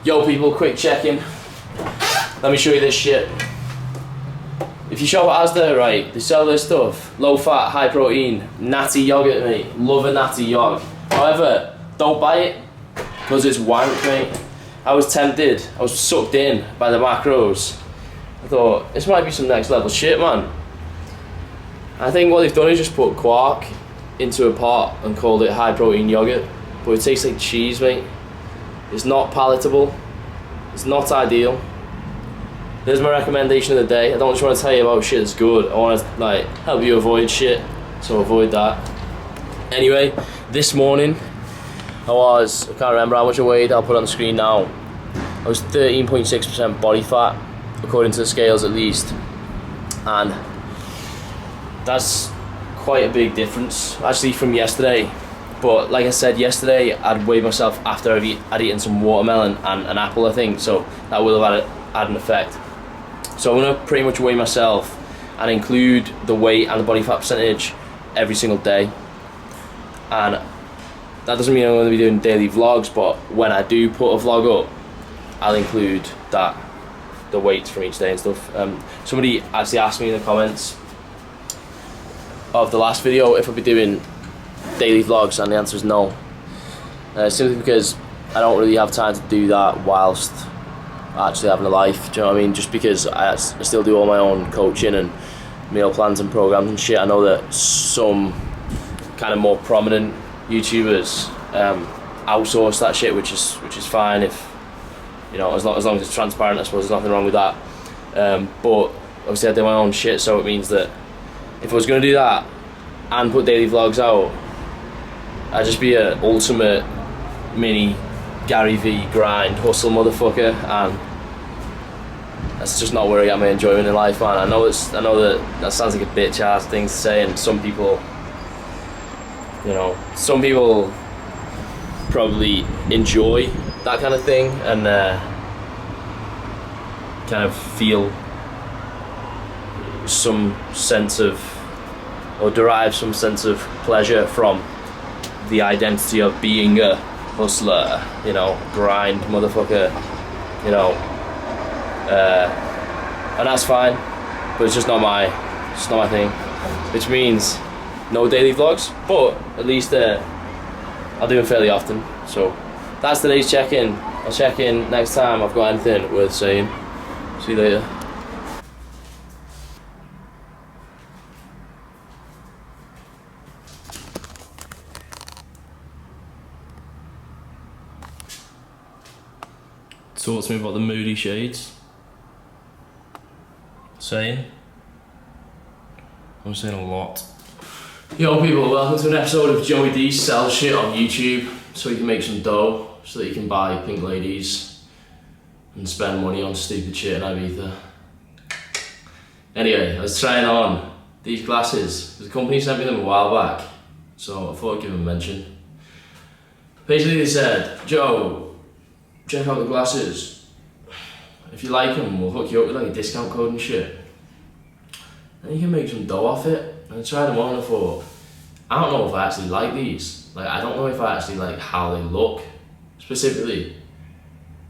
Yo people, quick check-in. Let me show you this shit. If you shop at Asda, right, they sell this stuff. Low fat, high protein, natty yogurt, mate. Love a natty yog. However, don't buy it, because it's wank, mate. I was tempted, I was sucked in by the macros. I thought, this might be some next level shit, man. I think what they've done is just put quark into a pot and called it high protein yogurt. But it tastes like cheese, mate. It's not palatable. It's not ideal. There's my recommendation of the day. I don't just want to tell you about shit that's good. I want to like help you avoid shit, so avoid that. Anyway, this morning I can't remember how much I weighed. I'll put it on the screen now. I was 13.6% body fat, according to the scales at least, and that's quite a big difference actually from yesterday. But like I said, yesterday I'd weighed myself after I'd eaten some watermelon and an apple, I think, so that will have had an effect. So I'm going to pretty much weigh myself and include the weight and the body fat percentage every single day. And that doesn't mean I'm going to be doing daily vlogs, but when I do put a vlog up, I'll include the weights from each day and stuff. Somebody actually asked me in the comments of the last video if I'd be doing daily vlogs, and the answer is no. Simply because I don't really have time to do that whilst actually having a life, do you know what I mean? Just because I still do all my own coaching and meal plans and programs and shit. I know that some kind of more prominent YouTubers outsource that shit, which is fine if, you know, as long as it's transparent. I suppose there's nothing wrong with that. But obviously I do my own shit, so it means that if I was going to do that and put daily vlogs out, I'd just be an ultimate mini Gary V grind hustle motherfucker, and that's just not where I get my enjoyment in life, man. I know that sounds like a bitch ass thing to say, and some people probably enjoy that kind of thing and kind of feel some sense of, or derive some sense of pleasure from the identity of being a hustler, you know, grind motherfucker, you know, and that's fine, but it's just not my thing, which means no daily vlogs, but at least I'll do them fairly often. So that's today's check-in. I'll check in next time I've got anything worth saying. See you later. Talk to me about the moody shades. I'm saying a lot. Yo people, welcome to an episode of Joey D Sells Shit on YouTube, so you can make some dough, so that you can buy pink ladies and spend money on stupid shit in Ibiza. Anyway, I was trying on these glasses. The company sent me them a while back, so I thought I'd give them a mention. Basically they said, Joe, check out the glasses. If you like them, we'll hook you up with like a discount code and shit. And you can make some dough off it. And I tried them on and I thought, I don't know if I actually like these. Like, I don't know if I actually like how they look, specifically.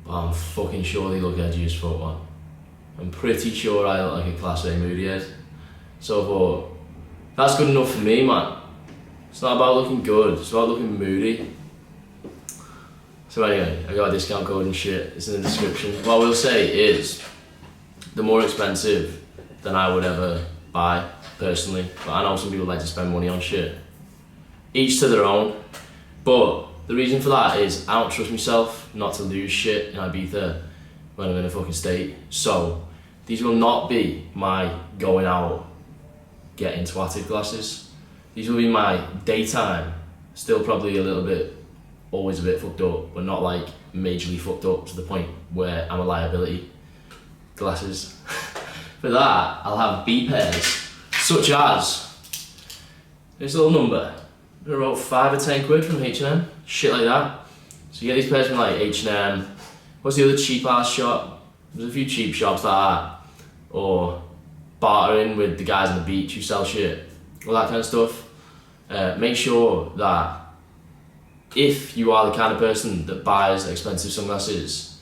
But I'm fucking sure they look edgy as fuck, man. I'm pretty sure I look like a class A moody head. So I thought, that's good enough for me, man. It's not about looking good, it's about looking moody. So anyway, I got a discount code and shit, it's in the description. What I will say is, they're more expensive than I would ever buy, personally. But I know some people like to spend money on shit. Each to their own. But the reason for that is, I don't trust myself not to lose shit in Ibiza when I'm in a fucking state. So, these will not be my going out, getting twatted glasses. These will be my daytime, still probably a little bit, always a bit fucked up, but not like majorly fucked up to the point where I'm a liability glasses. For that, I'll have B pairs, such as this little number. They're about 5 or 10 quid from H&M, shit like that. So you get these pairs from like H&M. What's the other cheap ass shop? There's a few cheap shops like that, or bartering with the guys on the beach who sell shit, all that kind of stuff. Make sure that if you are the kind of person that buys expensive sunglasses,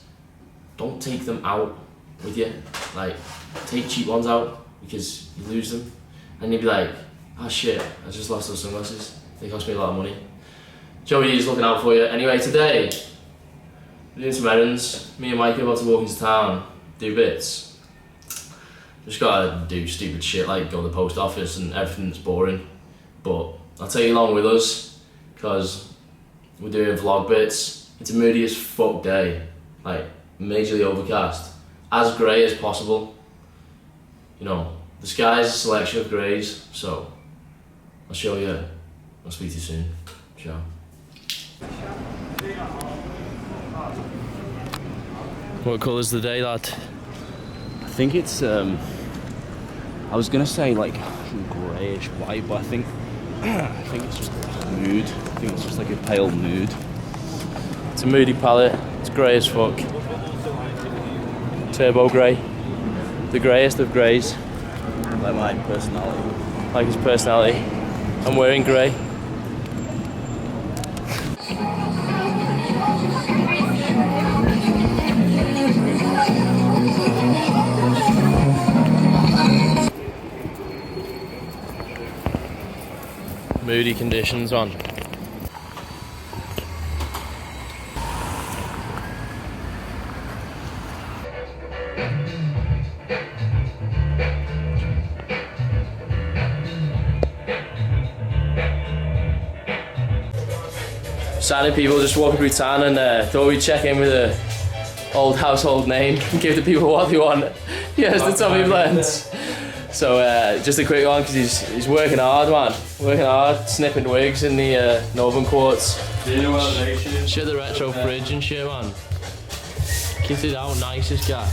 don't take them out with you. Like, take cheap ones out because you lose them. And you'd be like, oh shit, I just lost those sunglasses. They cost me a lot of money. Joey is looking out for you. Anyway, today, we're doing some errands. Me and Mike are about to walk into town, do bits. Just gotta do stupid shit like go to the post office and everything's boring. But I'll take you along with us, because we're doing vlog bits. It's a moody as fuck day, like majorly overcast, as grey as possible. You know, the sky's a selection of greys, so I'll show you. I'll speak to you soon. Ciao. What colour's the day, lad? I think it's, I was gonna say like greyish white, but I think it's just nude. I think it's just like a pale nude. It's a moody palette, it's grey as fuck. Turbo grey. The greyest of greys. Like my personality. Like his personality. I'm wearing grey. Moody conditions, man. Signing people, just walking through town, and thought we'd check in with a old household name and give the people what they want. Yes, the Tommy Blends. So just a quick one, because he's working hard, man. Working hard, snipping wigs in the Northern Quartz. Shit, the retro fridge and shit, man. Can see how nice this guy.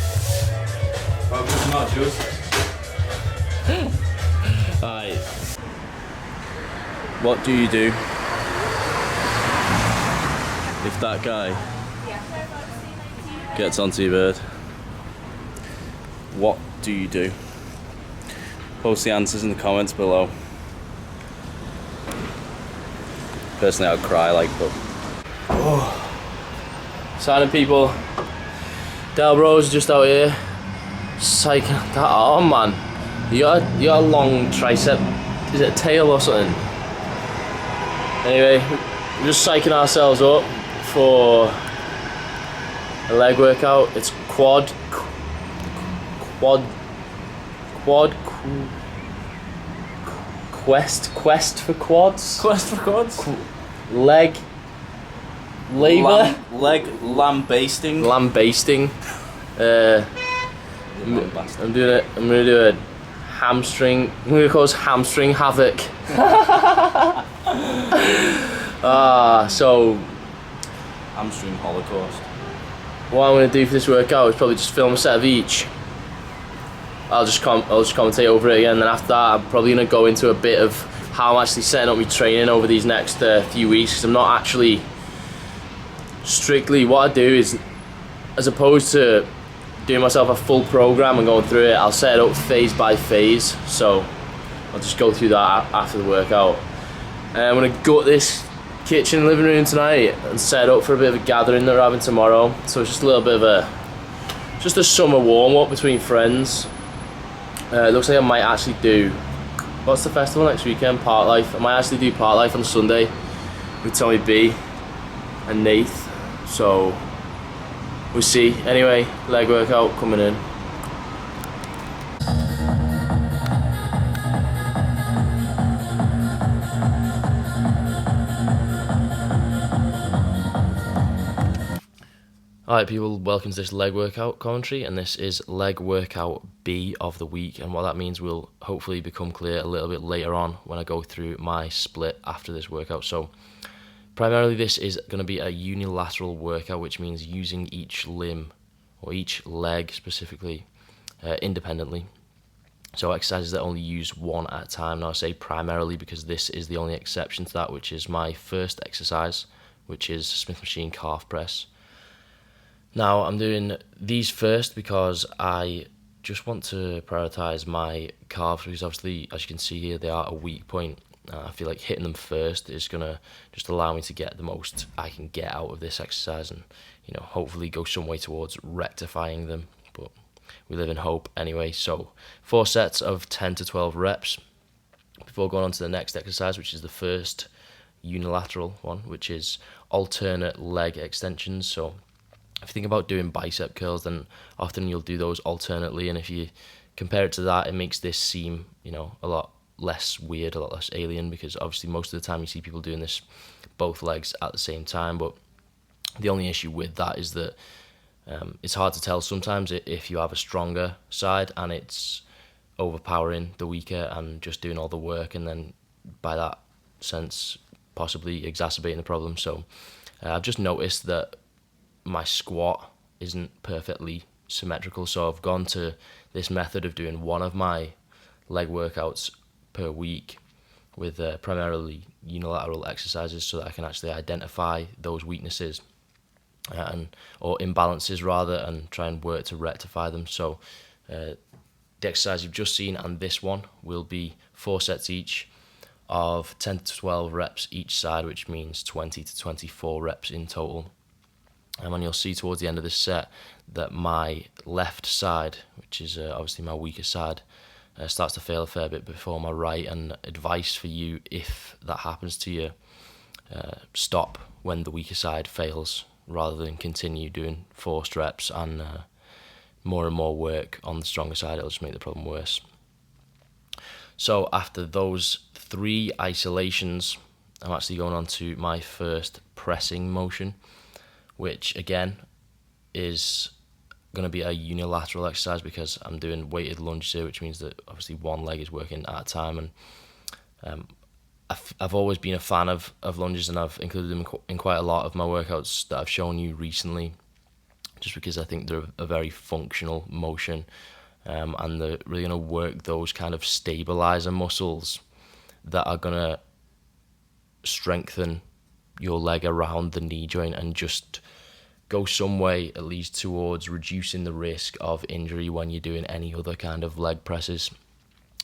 Alright. What do you do if that guy gets onto your bird? What do you do? Post the answers in the comments below. Personally, I'd cry like, but... Signing people. Del Bro's just out here. Psych, that arm, man. You got a long tricep. Is it a tail or something? Anyway, we're just psyching ourselves up for a leg workout. It's quest for quads. Quest for quads? Leg labour. Leg lambasting. Lambasting. I'm doing it. I'm gonna do a hamstring. I'm gonna call this hamstring havoc. So Hamstring holocaust. what I'm gonna do for this workout is probably just film a set of each. I'll just commentate over it again. Then after that, I'm probably gonna go into a bit of how I'm actually setting up my training over these next few weeks. Because I'm not actually strictly. What I do is, as opposed to doing myself a full program and going through it, I'll set it up phase by phase. So I'll just go through that after the workout. And I'm gonna gut this kitchen and living room tonight and set up for a bit of a gathering that we're having tomorrow. So it's just a little bit of just a summer warm up between friends. It looks like I might actually do, what's the festival next weekend? Park Life. I might actually do Park Life on Sunday with Tommy B and Nath. So we'll see. Anyway, leg workout coming in. Alright people, welcome to this leg workout commentary, and this is leg workout B of the week, and what that means will hopefully become clear a little bit later on when I go through my split after this workout. So primarily this is going to be a unilateral workout, which means using each limb or each leg specifically independently. So exercises that only use one at a time. Now I say primarily because this is the only exception to that, which is my first exercise, which is Smith machine calf press. Now, I'm doing these first because I just want to prioritise my calves, because obviously, as you can see here, they are a weak point. I feel like hitting them first is gonna just allow me to get the most I can get out of this exercise, and hopefully go some way towards rectifying them. But we live in hope anyway. So 4 sets of 10 to 12 reps before going on to the next exercise, which is the first unilateral one, which is alternate leg extensions. So if you think about doing bicep curls, then often you'll do those alternately, and if you compare it to that, it makes this seem a lot less weird, a lot less alien, because obviously most of the time you see people doing this both legs at the same time. But the only issue with that is that it's hard to tell sometimes if you have a stronger side and it's overpowering the weaker and just doing all the work, and then by that sense possibly exacerbating the problem. So I've just noticed that my squat isn't perfectly symmetrical, so I've gone to this method of doing one of my leg workouts per week with primarily unilateral exercises, so that I can actually identify those weaknesses or imbalances rather, and try and work to rectify them. So the exercise you've just seen and this one will be 4 sets each of 10 to 12 reps each side, which means 20 to 24 reps in total. And you'll see towards the end of this set that my left side, which is obviously my weaker side, starts to fail a fair bit before my right. And advice for you, if that happens to you, stop when the weaker side fails rather than continue doing forced reps and more and more work on the stronger side. It'll just make the problem worse. So after those 3 isolations, I'm actually going on to my first pressing motion, which again is going to be a unilateral exercise because I'm doing weighted lunges here, which means that obviously one leg is working at a time. And I've always been a fan of lunges, and I've included them in quite a lot of my workouts that I've shown you recently, just because I think they're a very functional motion, and they're really going to work those kind of stabilizer muscles that are going to strengthen your leg around the knee joint and just go some way at least towards reducing the risk of injury when you're doing any other kind of leg presses.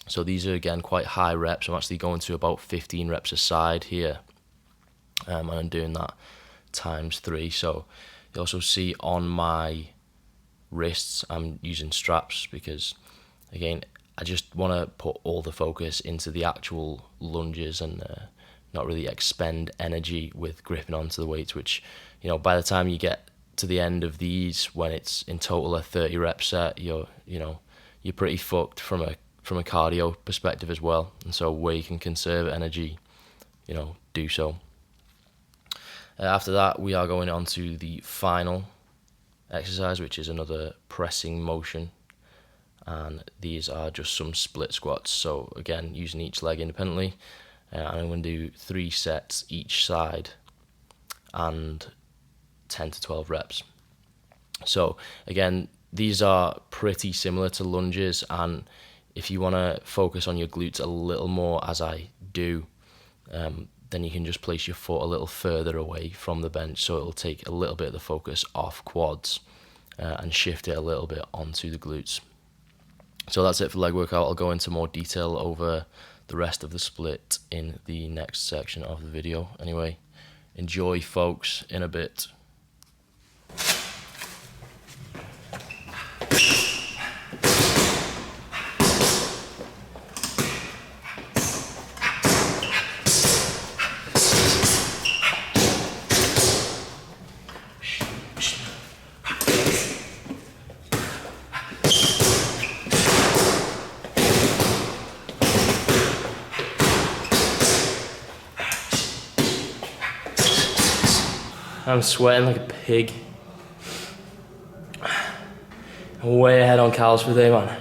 So these are again quite high reps. I'm actually going to about 15 reps a side here, and I'm doing that times 3. So you also see on my wrists I'm using straps because again I just want to put all the focus into the actual lunges and not really expend energy with gripping onto the weights, which by the time you get to the end of these, when it's in total a 30 rep set, you're pretty fucked from a cardio perspective as well. And so where you can conserve energy, do so. After that, we are going on to the final exercise, which is another pressing motion, and these are just some split squats. So again, using each leg independently, and I'm going to do 3 sets each side and 10 to 12 reps. So again, these are pretty similar to lunges, and if you want to focus on your glutes a little more, as I do, then you can just place your foot a little further away from the bench, so it'll take a little bit of the focus off quads and shift it a little bit onto the glutes. So that's it for leg workout. I'll go into more detail over the rest of the split in the next section of the video. Anyway, enjoy folks, in a bit. I'm sweating like a pig. I'm way ahead on calories for the day, man.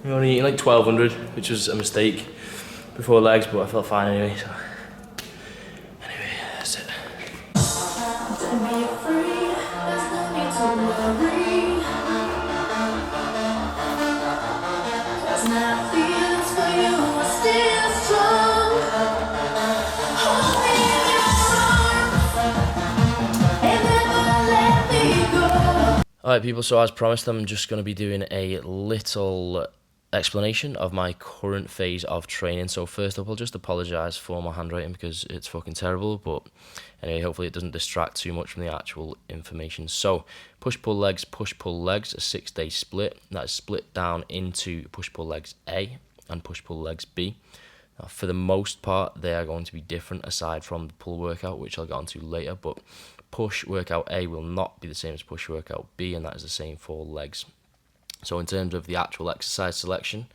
I'm only eating like 1,200, which was a mistake before legs, but I felt fine anyway, so. Anyway, that's it. Alright people, so as promised, I'm just going to be doing a little explanation of my current phase of training. So first up, I'll just apologise for my handwriting because it's fucking terrible, but anyway, hopefully it doesn't distract too much from the actual information. So push-pull legs, push-pull legs, a 6-day split. That is split down into push-pull legs A and push-pull legs B. Now, for the most part, they are going to be different aside from the pull workout, which I'll get onto later, but push workout A will not be the same as push workout B, and that is the same for legs. So in terms of the actual exercise selection,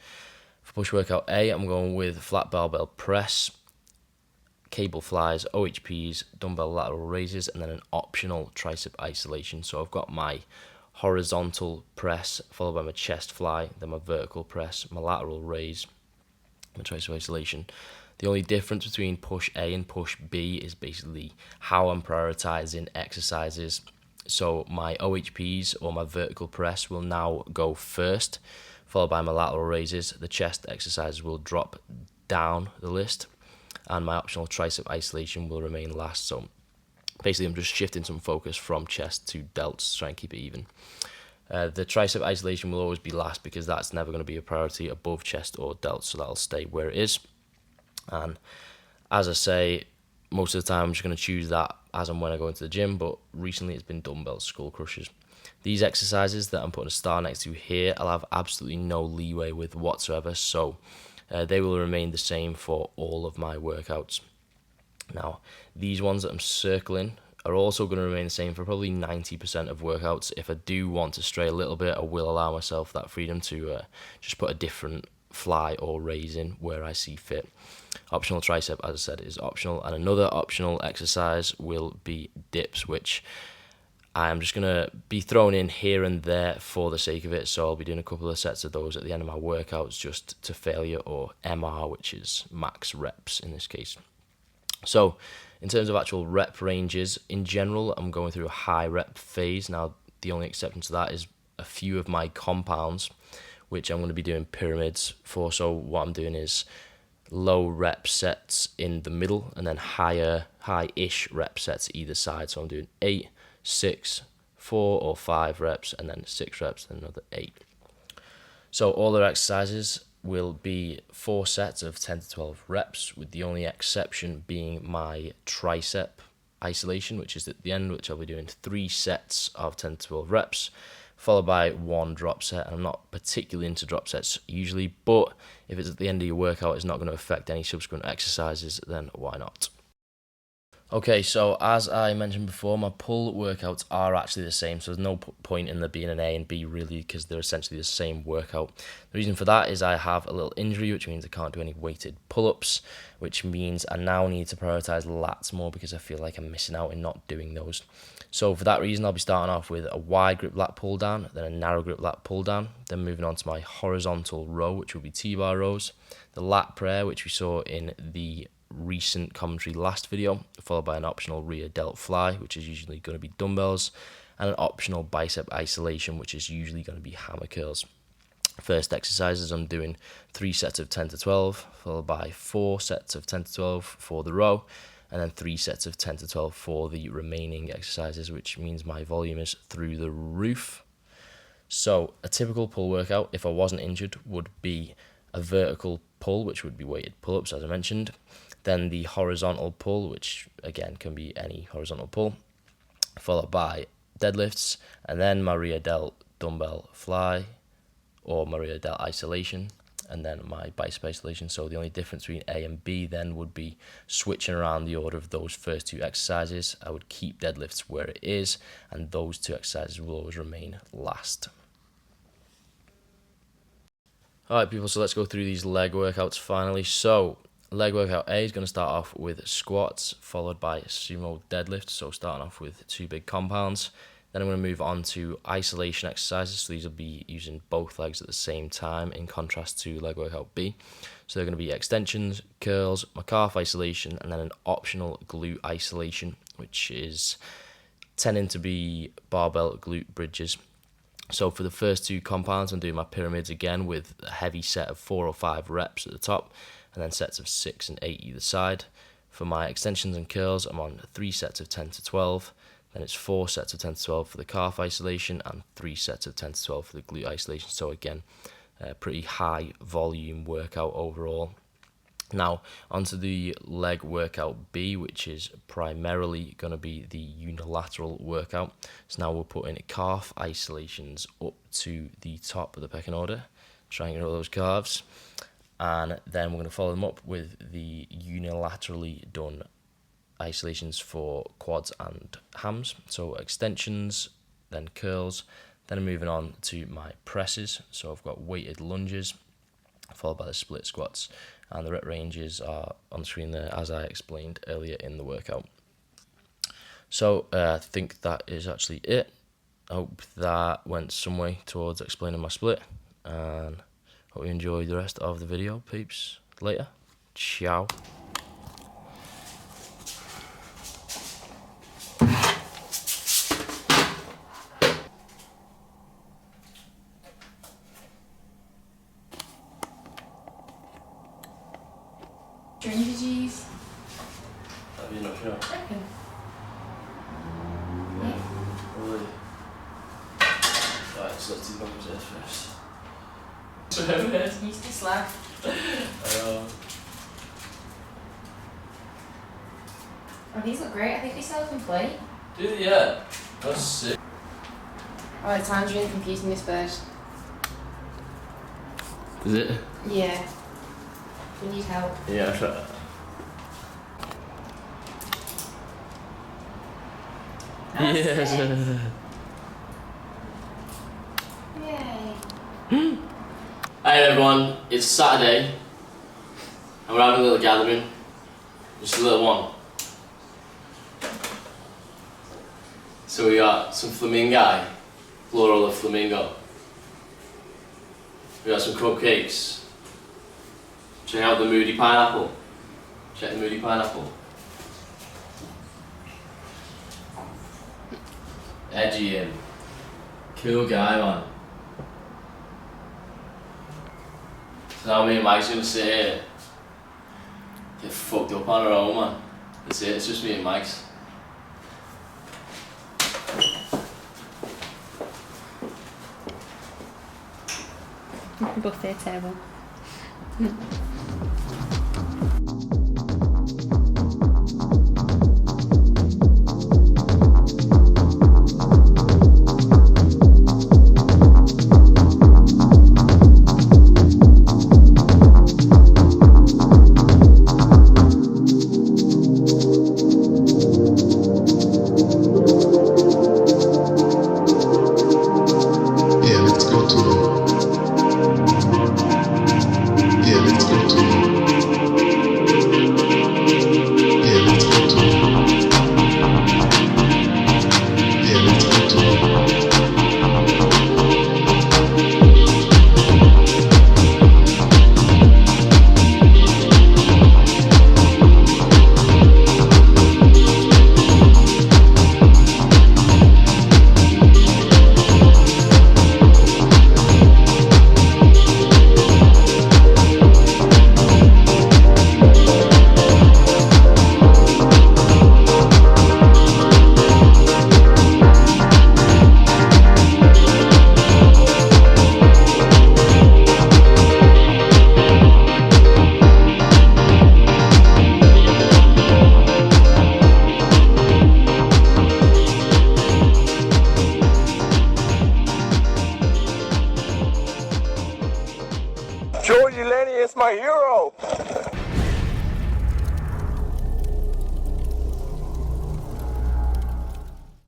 for push workout A, I'm going with flat barbell press, cable flies, OHPs, dumbbell lateral raises, and then an optional tricep isolation. So I've got my horizontal press, followed by my chest fly, then my vertical press, my lateral raise, my tricep isolation. The only difference between push A and push B is basically how I'm prioritizing exercises. So my OHPs, or my vertical press, will now go first, followed by my lateral raises. The chest exercises will drop down the list, and my optional tricep isolation will remain last. So basically I'm just shifting some focus from chest to delts to try and keep it even. The tricep isolation will always be last because that's never going to be a priority above chest or delts, so that'll stay where it is. And as I say, most of the time I'm just going to choose that as and when I go into the gym, but recently it's been dumbbell skull crushers. These exercises that I'm putting a star next to here, I'll have absolutely no leeway with whatsoever, so they will remain the same for all of my workouts. Now, these ones that I'm circling are also going to remain the same for probably 90% of workouts. If I do want to stray a little bit, I will allow myself that freedom to just put a different fly or raise in where I see fit. Optional tricep, as I said, is optional, and another optional exercise will be dips, which I'm just going to be thrown in here and there for the sake of it. So I'll be doing a couple of sets of those at the end of my workouts, just to failure, or MR, which is max reps in this case. So in terms of actual rep ranges, in general, I'm going through a high rep phase. Now, the only exception to that is a few of my compounds, which I'm going to be doing pyramids for. So what I'm doing is low rep sets in the middle, and then high-ish rep sets either side. So I'm doing 8, 6, 4 or 5 reps, and then 6 reps, and another 8. So all their exercises will be 4 sets of 10 to 12 reps, with the only exception being my tricep isolation, which is at the end, which I'll be doing 3 sets of 10 to 12 reps, followed by 1 drop set. And I'm not particularly into drop sets usually, but if it's at the end of your workout, it's not going to affect any subsequent exercises, then why not? Okay, so as I mentioned before, my pull workouts are actually the same, so there's no point in there being an A and B really, because they're essentially the same workout. The reason for that is I have a little injury, which means I can't do any weighted pull-ups, which means I now need to prioritize lats more because I feel like I'm missing out in not doing those. So for that reason, I'll be starting off with a wide grip lat pull down, then a narrow grip lat pull down, then moving on to my horizontal row, which will be T-bar rows, the lat prayer, which we saw in the recent commentary last video, followed by an optional rear delt fly, which is usually going to be dumbbells, and an optional bicep isolation, which is usually going to be hammer curls. First exercises, I'm doing 3 sets of 10 to 12, followed by 4 sets of 10 to 12 for the row, and then 3 sets of 10 to 12 for the remaining exercises, which means my volume is through the roof. So a typical pull workout, if I wasn't injured, would be a vertical pull, which would be weighted pull-ups, as I mentioned, then the horizontal pull, which again can be any horizontal pull, followed by deadlifts, and then my rear delt dumbbell fly or my rear delt isolation, and then my bicep isolation. So the only difference between A and B then would be switching around the order of those first 2 exercises. I would keep deadlifts where it is, and those 2 exercises will always remain last. Alright people, so let's go through these leg workouts finally. So leg workout A is going to start off with squats, followed by sumo deadlifts, so starting off with 2 big compounds. Then I'm going to move on to isolation exercises, so these will be using both legs at the same time, in contrast to leg workout B. So they're going to be extensions, curls, my calf isolation, and then an optional glute isolation, which is tending to be barbell glute bridges. So for the first 2 compounds, I'm doing my pyramids again with a heavy set of 4 or 5 reps at the top, and then sets of 6 and 8 either side. For my extensions and curls, I'm on 3 sets of 10 to 12, then it's 4 sets of 10 to 12 for the calf isolation, and 3 sets of 10 to 12 for the glute isolation. So again, pretty high volume workout overall. Now, onto the leg workout B, which is primarily going to be the unilateral workout. So now we're putting calf isolations up to the top of the pecking order, trying to get all those calves. And then we're going to follow them up with the unilaterally done isolations for quads and hams. So extensions, then curls, then I'm moving on to my presses. So I've got weighted lunges, followed by the split squats, and the rep ranges are on the screen there as I explained earlier in the workout. So I think that is actually it. I hope that went some way towards explaining my split, and hope you enjoyed the rest of the video, peeps. Later. Ciao. Strategies. Have you not sure? I reckon. Really? Right, so let's do the bottom first. Used to slack. Oh, these look great. I think they sell complete. Do they? Yeah. That's sick. Oh, the time's really confusing this first. Is it? Yeah. We need help. Yeah, I'll try that. Yes. Yay. Hey everyone, it's Saturday and we're having a little gathering. Just a little one. So we got some flamingo, floral of flamingo. We got some cupcakes. Check out the moody pineapple. Check the moody pineapple. Edgy and cool guy, man. So now me and Mike's gonna sit here, get fucked up on our own, man. That's it, it's just me and Mike's. Buffet table. Delaney is my hero.